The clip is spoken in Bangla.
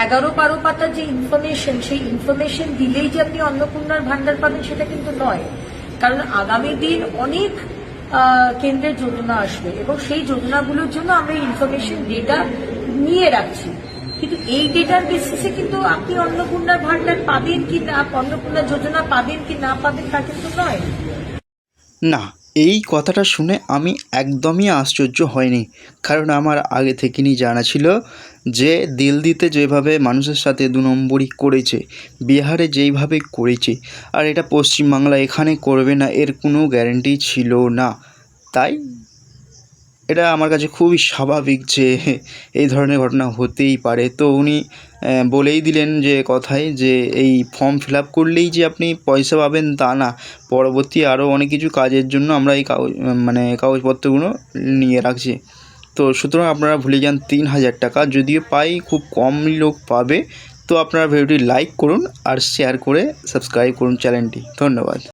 11-12 পাতার যে ইনফরমেশন, সেই ইনফরমেশন দিলেই যে আপনি অন্নপূর্ণার ভান্ডার পাবেন সেটা কিন্তু নয়। কারণ আগামী দিন অনেক কেন্দ্রের যোজনা আসবে এবং সেই যোজনাগুলোর জন্য আমরা ইনফরমেশন ডেটা নিয়ে রাখছি, কিন্তু এই ডেটার বেসিসে কিন্তু আপনি অন্নপূর্ণার ভান্ডার পাবেন কি না, অন্নপূর্ণা যোজনা পাবেন কি না পাবেন তা কিন্তু নয়। না, এই কথাটা শুনে আমি একদমই আশ্চর্য হয়নি, কারণ আমার আগে থেকেই জানা ছিল যে দিল্লিতে যেভাবে মানুষের সাথে 2 নম্বরই করেছে, বিহারে যেইভাবে করেছে, আর এটা পশ্চিমবাংলা এখানে করবে না এর কোনো গ্যারেন্টি ছিল না। তাই এটা আমার কাছে খুবই স্বাভাবিক যে এই ধরনের ঘটনা হতেই পারে। তো উনি বলেই দিলেন যে কথায় যে এই ফর্ম ফিল আপ করলেই যে আপনি পয়সা পাবেন তা না, পরবর্তী আরও অনেক কিছু কাজের জন্য আমরা এই কাগজপত্রগুলো নিয়ে রাখছি। তো সুতরাং আপনারা ভুলে যান 3000 টাকা, যদিও পাই খুব কম লোক পাবে। তো আপনারা ভিডিওটি লাইক করুন আর শেয়ার করে সাবস্ক্রাইব করুন চ্যানেলটি। ধন্যবাদ।